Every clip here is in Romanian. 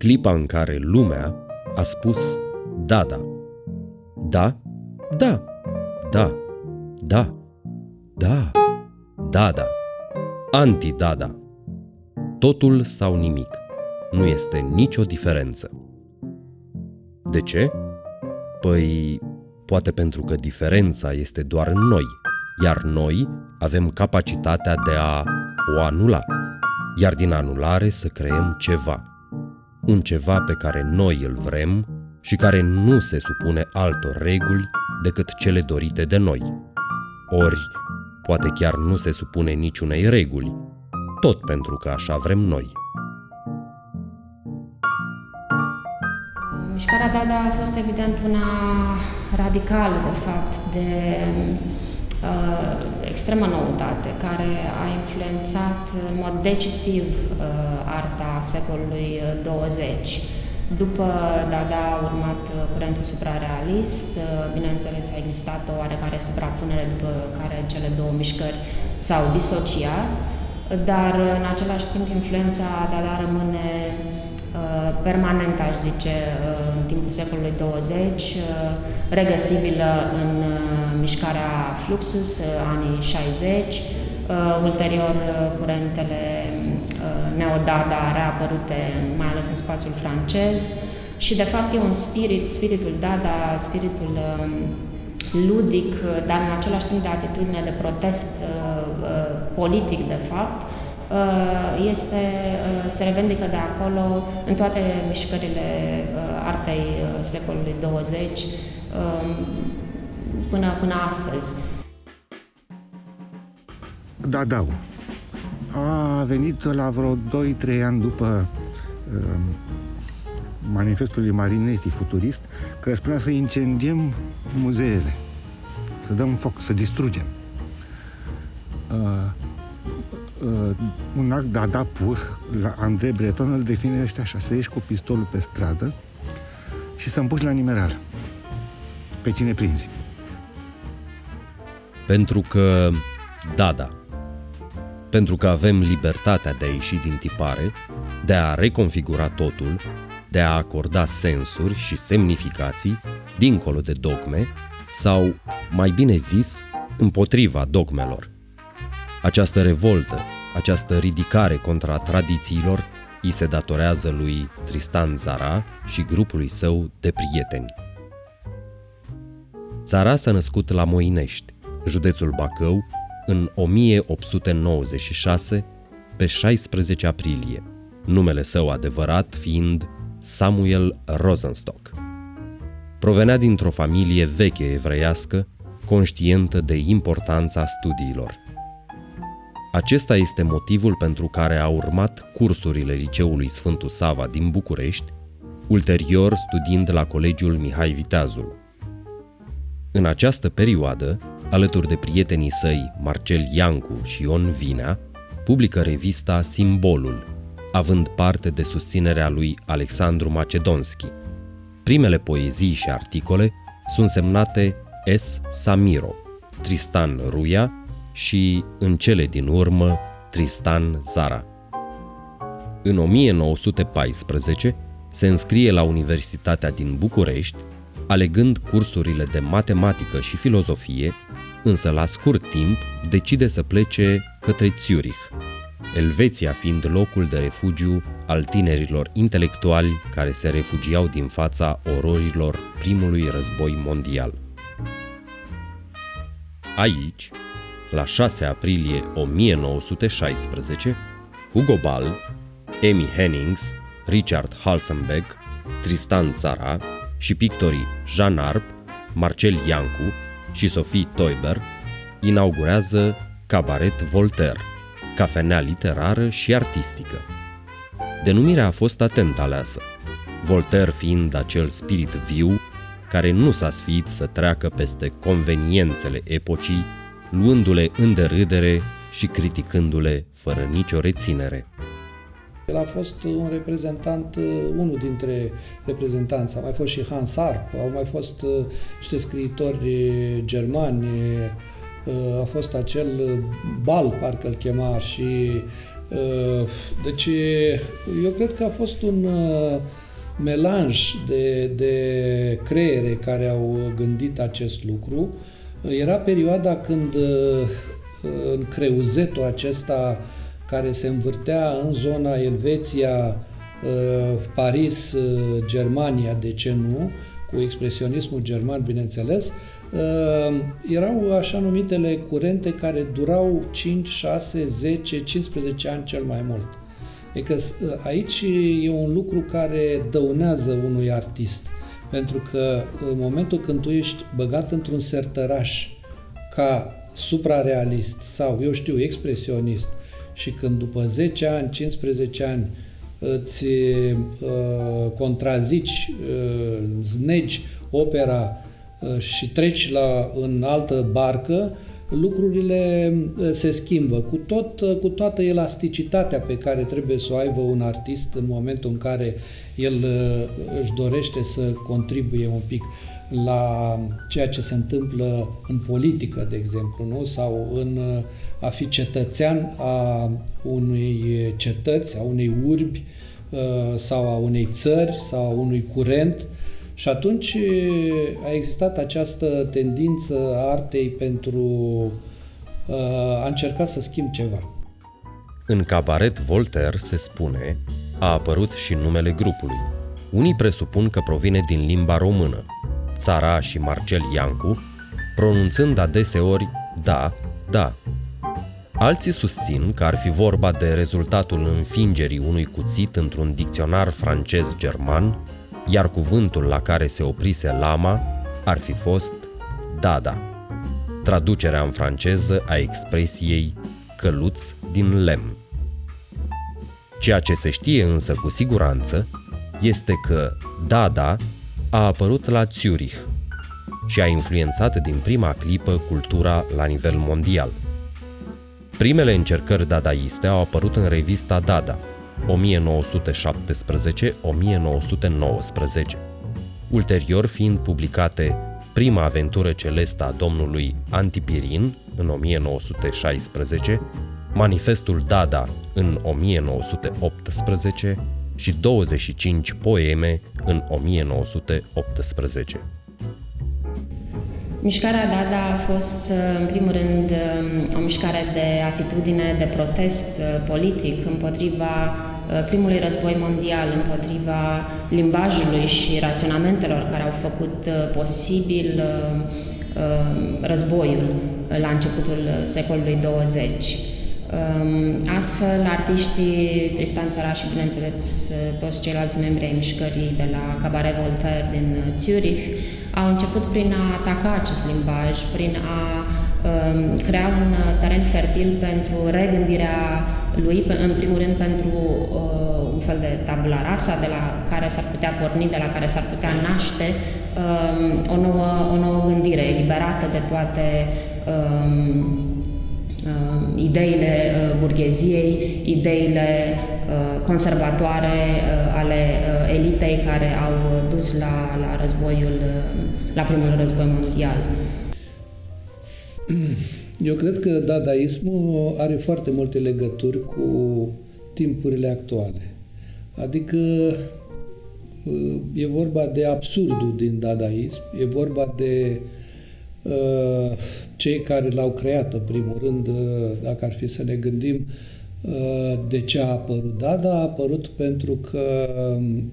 clipa în care lumea a spus Dada. Da, da, da, da, da, Dada, anti-Dada. Totul sau nimic. Nu este nicio diferență. De ce? Păi, poate pentru că diferența este doar în noi, iar noi avem capacitatea de a o anula, iar din anulare să creăm ceva. Un ceva pe care noi îl vrem și care nu se supune altor reguli decât cele dorite de noi. Ori, poate chiar nu se supune niciunei reguli, tot pentru că așa vrem noi. Mișcarea Dada a fost evident una radicală, de fapt, de extremă noutate, care a influențat în mod decisiv arta secolului 20. După Dada a urmat curentul suprarealist, bineînțeles a existat o oarecare suprapunere după care cele două mișcări s-au disociat, dar în același timp influența Dada rămâne permanent, aș zice, în timpul secolului 20, regăsibilă în mișcarea Fluxus, anii 60, ulterior curentele neodada reapărute, mai ales în spațiul francez, și de fapt e un spiritul Dada, spiritul ludic, dar în același timp de atitudine de protest politic, de fapt, se revendică de acolo în toate mișcările artei secolului 20 până astăzi. Dada a venit la vreo 2-3 ani după manifestul lui Marinetti futurist, care spunea să incendiem muzeele, să dăm foc, să distrugem. Un act Dada pur, la Andrei Breton îl definește așa: să ieși cu pistolul pe stradă și să împuși la nimereală pe cine prinzi. Pentru că Dada. Pentru că avem libertatea de a ieși din tipare, de a reconfigura totul, de a acorda sensuri și semnificații dincolo de dogme sau, mai bine zis, împotriva dogmelor. Această revoltă, această ridicare contra tradițiilor îi se datorează lui Tristan Tzara și grupului său de prieteni. Tzara s-a născut la Moinești, județul Bacău, în 1896, pe 16 aprilie, numele său adevărat fiind Samuel Rosenstock. Provenea dintr-o familie veche evreiască, conștientă de importanța studiilor. Acesta este motivul pentru care a urmat cursurile Liceului Sfântu Sava din București, ulterior studiind la Colegiul Mihai Viteazul. În această perioadă, alături de prietenii săi Marcel Iancu și Ion Vinea, publică revista Simbolul, având parte de susținerea lui Alexandru Macedonski. Primele poezii și articole sunt semnate S. Samiro, Tristan Ruia și, în cele din urmă, Tristan Tzara. În 1914 se înscrie la Universitatea din București, alegând cursurile de matematică și filozofie, însă la scurt timp decide să plece către Zurich, Elveția fiind locul de refugiu al tinerilor intelectuali care se refugiau din fața ororilor primului război mondial. Aici, la 6 aprilie 1916, Hugo Ball, Amy Hennings, Richard Halsenbeck, Tristan Tzara și pictorii Jean Arp, Marcel Iancu și Sophie Teuber inaugurează Cabaret Voltaire, cafenea literară și artistică. Denumirea a fost atent aleasă, Voltaire fiind acel spirit viu care nu s-a sfiit să treacă peste conveniențele epocii, luându-le în derâdere și criticându-le fără nicio reținere. El a fost un reprezentant, unul dintre reprezentanți, a mai fost și Hans Arp, au mai fost niște scriitori germani, a fost acel Ball, parcă îl chema, și Deci, eu cred că a fost un melanj de creiere care au gândit acest lucru. Era perioada când în creuzetul acesta care se învârtea în zona Elveția, Paris, Germania, de ce nu, cu expresionismul german, bineînțeles, erau așa numitele curente care durau 5, 6, 10, 15 ani cel mai mult. Adică aici e un lucru care dăunează unui artist, pentru că în momentul când tu ești băgat într-un sertăraș ca suprarealist sau, eu știu, expresionist, și când după 10 ani, 15 ani îți contrazici, znegi opera și treci în altă barcă, lucrurile se schimbă cu toată elasticitatea pe care trebuie să o aibă un artist în momentul în care el își dorește să contribuie un pic la ceea ce se întâmplă în politică, de exemplu, nu? Sau în a fi cetățean a unei cetăți, a unei urbi sau a unei țări sau a unui curent. Și atunci a existat această tendință a artei pentru a încerca să schimbe ceva. În Cabaret Voltaire, se spune, a apărut și numele grupului. Unii presupun că provine din limba română, Țara și Marcel Iancu, pronunțând adeseori da, da. Alții susțin că ar fi vorba de rezultatul înfingerii unui cuțit într-un dicționar francez-german, iar cuvântul la care se oprise lama ar fi fost dada, traducerea în franceză a expresiei căluț din lemn. Ceea ce se știe însă cu siguranță este că dada a apărut la Zurich și a influențat din prima clipă cultura la nivel mondial. Primele încercări dadaiste au apărut în revista Dada, 1917-1919, ulterior fiind publicate Prima aventură celestă a domnului Antipirin în 1916, Manifestul Dada în 1918 și 25 poeme în 1918. Mișcarea Dada a fost, în primul rând, o mișcare de atitudine, de protest politic împotriva primului război mondial, împotriva limbajului și raționamentelor care au făcut posibil războiul la începutul secolului 20. Astfel, artiștii Tristan Țara și, bineînțeles, toți ceilalți membri ai mișcării de la Cabaret Voltaire din Zurich au început prin a ataca acest limbaj, prin a crea un teren fertil pentru regândirea lui, în primul rând pentru un fel de tabula rasa de la care s-ar putea porni, de la care s-ar putea naște o nouă gândire eliberată de toate ideile burgheziei, ideile conservatoare ale elitei care au dus la primul război mondial. Eu cred că dadaismul are foarte multe legături cu timpurile actuale. Adică e vorba de absurdul din dadaism, e vorba de cei care l-au creat, în primul rând, dacă ar fi să ne gândim de ce a apărut Dada. A apărut pentru că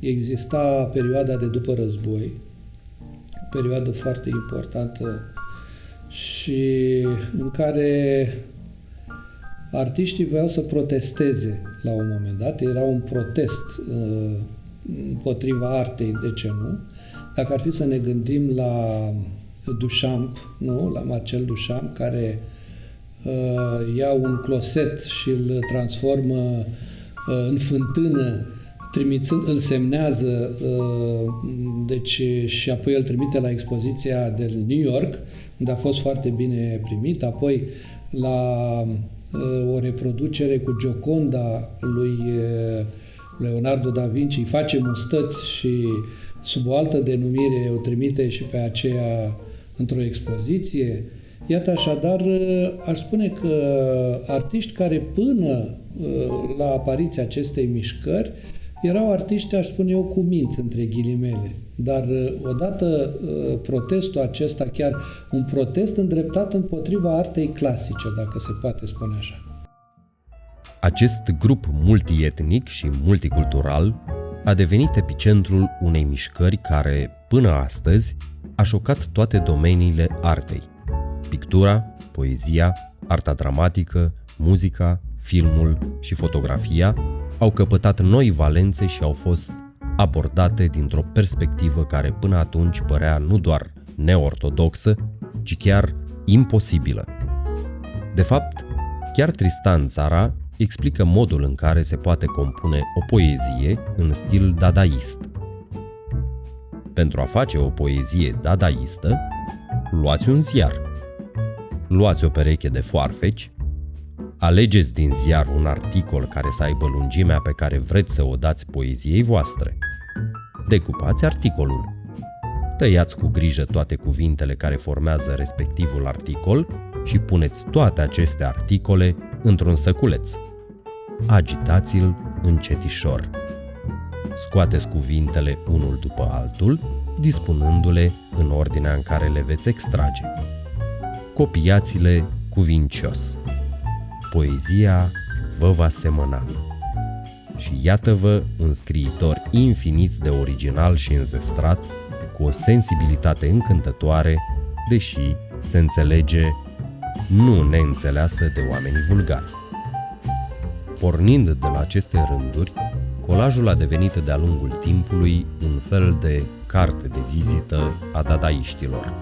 exista perioada de după război, o perioadă foarte importantă și în care artiștii voiau să protesteze la un moment dat. Era un protest împotriva artei, de ce nu? Dacă ar fi să ne gândim la Duchamp, nu? La Marcel Duchamp, care ia un closet și îl transformă în fântână, îl semnează, deci, și apoi îl trimite la expoziția de New York, unde a fost foarte bine primit, apoi la o reproducere cu Gioconda lui Leonardo da Vinci, îi face mustăți și sub o altă denumire o trimite și pe aceea într-o expoziție. Iată, așadar, aș spune că artiști care până la apariția acestei mișcări erau artiști, aș spune eu, cu minți, între ghilimele. Dar odată protestul acesta, chiar un protest îndreptat împotriva artei clasice, dacă se poate spune așa. Acest grup multietnic și multicultural a devenit epicentrul unei mișcări care, până astăzi, a șocat toate domeniile artei. Pictura, poezia, arta dramatică, muzica, filmul și fotografia au căpătat noi valențe și au fost abordate dintr-o perspectivă care până atunci părea nu doar neortodoxă, ci chiar imposibilă. De fapt, chiar Tristan Tzara explică modul în care se poate compune o poezie în stil dadaist. Pentru a face o poezie dadaistă, luați un ziar, luați o pereche de foarfeci, alegeți din ziar un articol care să aibă lungimea pe care vreți să o dați poeziei voastre. Decupați articolul. Tăiați cu grijă toate cuvintele care formează respectivul articol și puneți toate aceste articole într-un săculeț. Agitați-l încetișor. Scoateți cuvintele unul după altul, dispunându-le în ordinea în care le veți extrage. Copiați-le cuvincios. Poezia vă va semăna. Și iată-vă un scriitor infinit de original și înzestrat, cu o sensibilitate încântătoare, deși se înțelege nu neînțeleasă de oamenii vulgari. Pornind de la aceste rânduri, colajul a devenit de-a lungul timpului un fel de carte de vizită a dadaiștilor,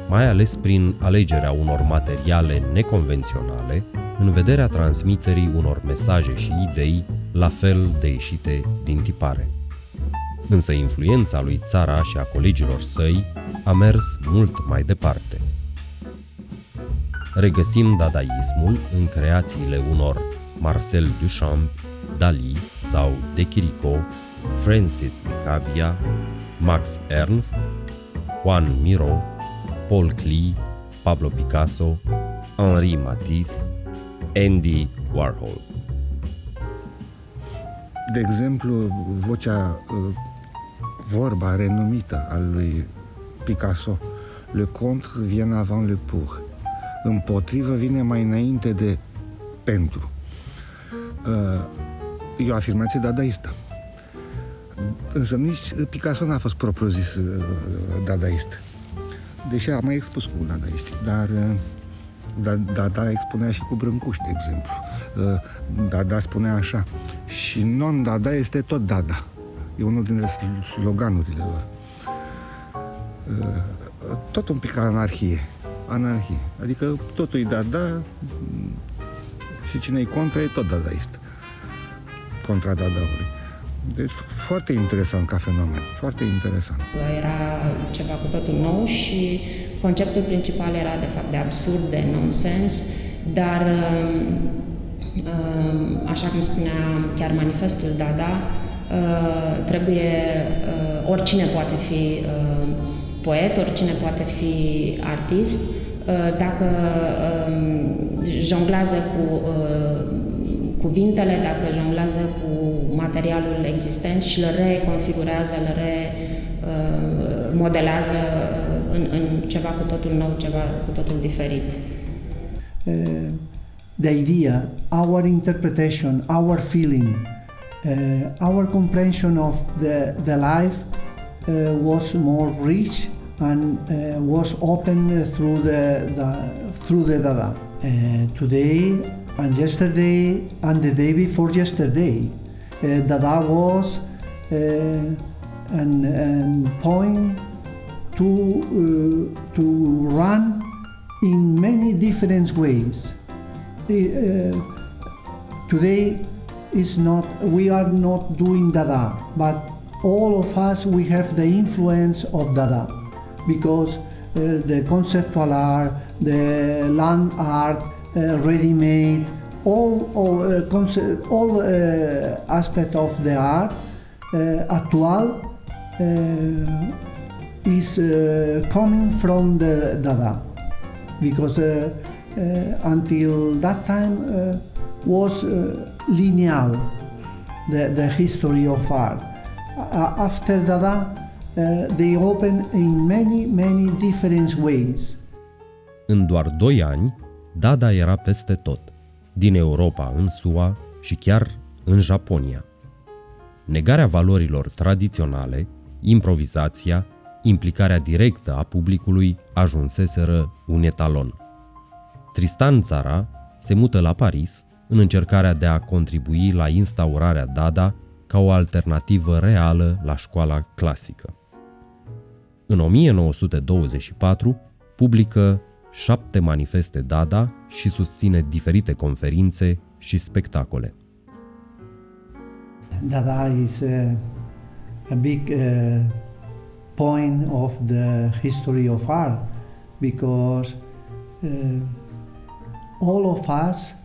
mai ales prin alegerea unor materiale neconvenționale în vederea transmiterii unor mesaje și idei la fel de ieșite din tipare. Însă influența lui Tzara și a colegilor săi a mers mult mai departe. Regăsim dadaismul în creațiile unor Marcel Duchamp, Dali sau De Chirico, Francis Picabia, Max Ernst, Juan Miró, Paul Klee, Pablo Picasso, Henri Matisse, Andy Warhol. De exemplu, vorba renumită a lui Picasso, le contre vient avant le pour. Împotrivă vine mai înainte de pentru. E o afirmație dadaistă. Însă nici Picasso n-a fost propriu-zis dadaist. Deși a mai expus cu dadaiști, dar Dada expunea și cu Brâncuș, de exemplu. Dada spunea așa: și non-Dada este tot Dada. E unul dintre sloganurile lor. Tot un pic anarhie. Adică totul e Dada și cine-i contra e tot dadaist. Contra Dadaului. Deci foarte interesant ca fenomen, foarte interesant. Era ceva cu totul nou și conceptul principal era de fapt de absurd, de nonsens, dar așa cum spunea chiar manifestul Dada, oricine poate fi poet, oricine poate fi artist, dacă jonglează cu cuvintele, dacă jonglează cu materialul existent și îl reconfigurează, îl remodelează în ceva cu totul nou, ceva cu totul diferit. The idea, our interpretation, our feeling, our comprehension of the life was more rich and was open through the Dada. Today and yesterday and the day before yesterday, Dada was an point to run in many different ways. Today we are not doing Dada, but all of us, we have the influence of Dada, because the conceptual art, the land art, ready-made, all aspect of the art actual is coming from the Dada. because until that time was lineal, the history of art. After Dada, they opened in many different ways. În doar 2 ani, Dada era peste tot, din Europa în SUA și chiar în Japonia. Negarea valorilor tradiționale, improvizația, implicarea directă a publicului ajunseseră un etalon. Tristan Tzara se mută la Paris în încercarea de a contribui la instaurarea Dada ca o alternativă reală la școala clasică. În 1924 publică 7 manifeste Dada și susține diferite conferințe și spectacole. Dada is a big point of the history of art because all of us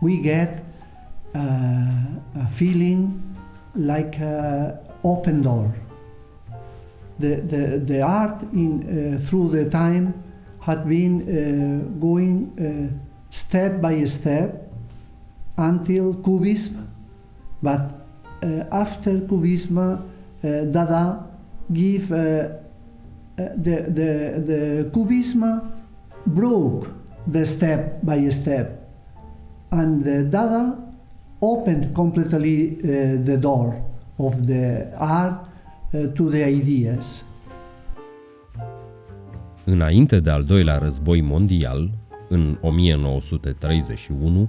we get a feeling like an open door. The art through the time had been going step by step until Cubism, but after Cubism, Dada give the Cubism broke the step by step, and Dada opened completely the door of the art to the ideas. Înainte de al doilea război mondial, în 1931,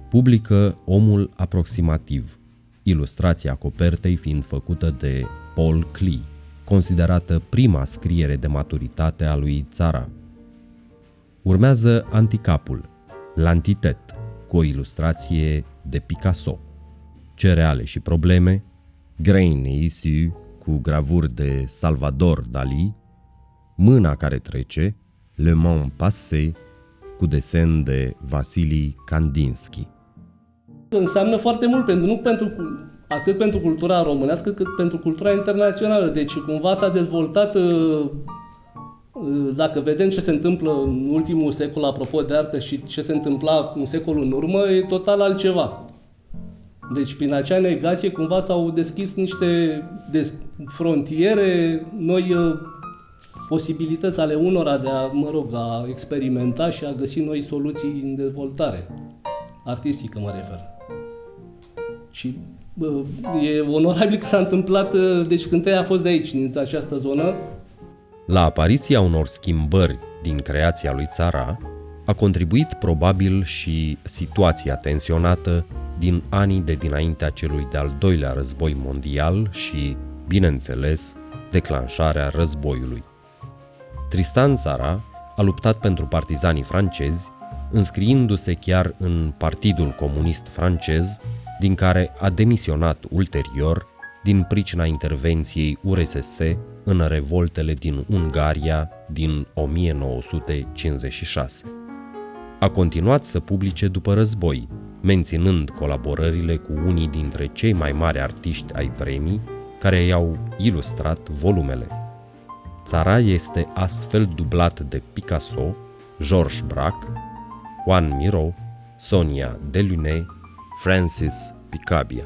publică Omul aproximativ, ilustrația copertei fiind făcută de Paul Klee, considerată prima scriere de maturitate a lui Tzara. Urmează Anticapul, L'Antitet, cu o ilustrație de Picasso, Cereale și probleme, Grain et Issue, cu gravuri de Salvador Dali, Mâna care trece, Le Mans Passé, cu desen de Vasili Kandinsky. Înseamnă foarte mult, atât pentru cultura românească, cât pentru cultura internațională. Deci cumva s-a dezvoltat, dacă vedem ce se întâmplă în ultimul secol apropo de artă și ce se întâmpla un secol în urmă, e total altceva. Deci prin acea negație cumva s-au deschis niște frontiere, noi posibilități ale unora de a experimenta și a găsi noi soluții în dezvoltare. Artistică mă refer. Și e onorabil că s-a întâmplat, deci Cântăia a fost de aici, din această zonă. La apariția unor schimbări din creația lui Tzara a contribuit probabil și situația tensionată din anii de dinaintea celui de-al doilea război mondial și, bineînțeles, declanșarea războiului. Tristan Tzara a luptat pentru partizanii francezi, înscriindu-se chiar în Partidul Comunist francez, din care a demisionat ulterior din pricina intervenției URSS în revoltele din Ungaria din 1956. A continuat să publice după război, menținând colaborările cu unii dintre cei mai mari artiști ai vremii, care i-au ilustrat volumele. Tzara este astfel dublat de Picasso, Georges Braque, Juan Miró, Sonia Delaunay, Francis Picabia.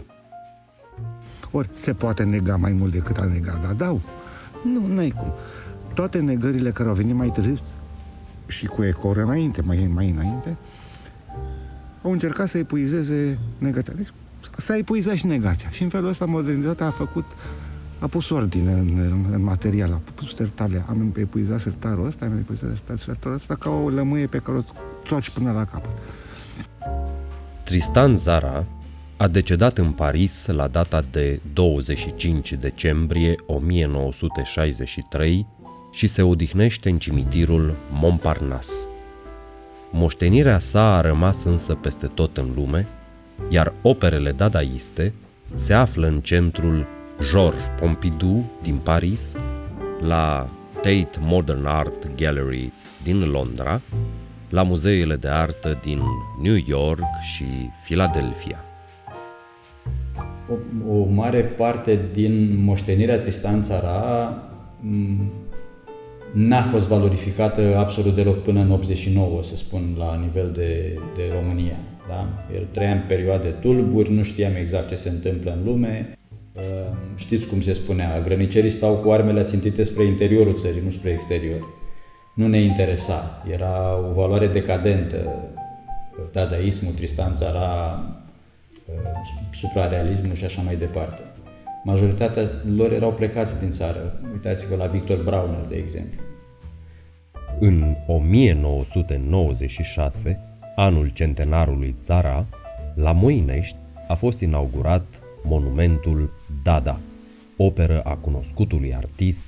Ori se poate nega mai mult decât a negat Dada? Nu ai cum. Toate negările care au venit mai târziu și cu ecouri înainte, mai înainte, au încercat să epuizeze negația. Deci s-a epuizat și negația. Și în felul ăsta modernitatea a pus ordine în material, a pus sertale. Am epuizat sertarul ăsta, am epuizat sertarul ăsta ca o lămâie pe care o toci până la capăt. Tristan Tzara a decedat în Paris la data de 25 decembrie 1963 și se odihnește în cimitirul Montparnasse. Moștenirea sa a rămas însă peste tot în lume, iar operele dadaiste se află în centrul Georges Pompidou din Paris, la Tate Modern Art Gallery din Londra, la muzeele de artă din New York și Philadelphia. O mare parte din moștenirea Tristan Tzara n-a fost valorificată absolut deloc până în 89, să spun, la nivel de România. Da? El trăia în perioade tulburi, nu știam exact ce se întâmplă în lume. Știți cum se spunea, grănicerii stau cu armele țintite spre interiorul țării, nu spre exterior. Nu ne interesa, era o valoare decadentă, dadaismul, Tristan Tzara, suprarealismul și așa mai departe. Majoritatea lor erau plecați din țară. Uitați-vă la Victor Brauner, de exemplu. În 1996, anul centenarului Tzara, la Moinești a fost inaugurat monumentul Dada, operă a cunoscutului artist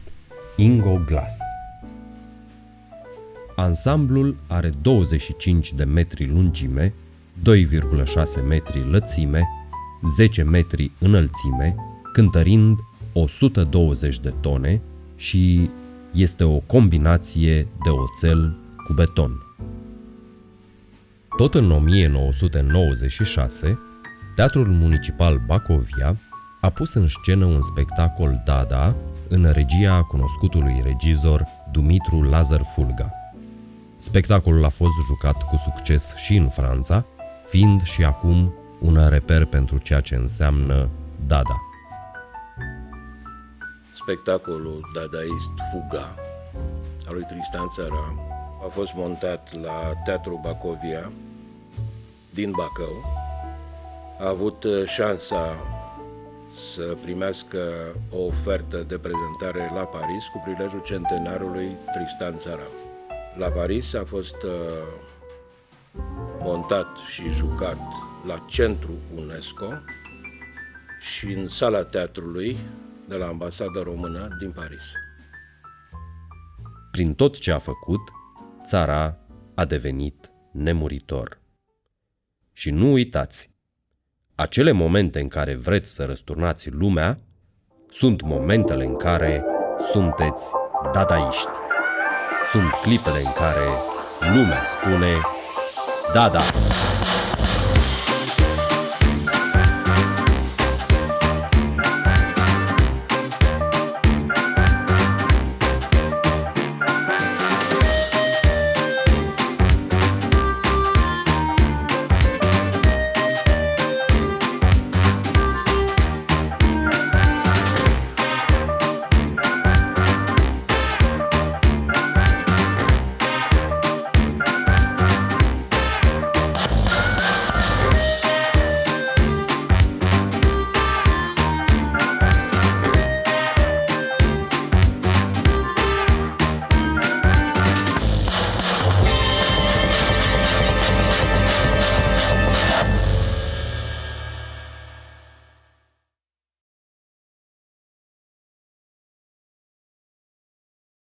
Ingo Glass. Ansamblul are 25 de metri lungime, 2,6 metri lățime, 10 metri înălțime, cântărind 120 de tone și este o combinație de oțel cu beton. Tot în 1996, Teatrul Municipal Bacovia a pus în scenă un spectacol Dada în regia cunoscutului regizor Dumitru Lazar Fulga. Spectacolul a fost jucat cu succes și în Franța, fiind și acum un reper pentru ceea ce înseamnă Dada. Spectacolul dadaist Fuga al lui Tristan Tzara a fost montat la Teatrul Bacovia din Bacău. A avut șansa să primească o ofertă de prezentare la Paris cu prilejul centenarului Tristan Tzara. La Paris a fost montat și jucat la Centru UNESCO și în sala teatrului de la Ambasada Română din Paris. Prin tot ce a făcut, Tzara a devenit nemuritor. Și nu uitați, acele momente în care vreți să răsturnați lumea sunt momentele în care sunteți dadaiști. Sunt clipele în care lumea spune Dada!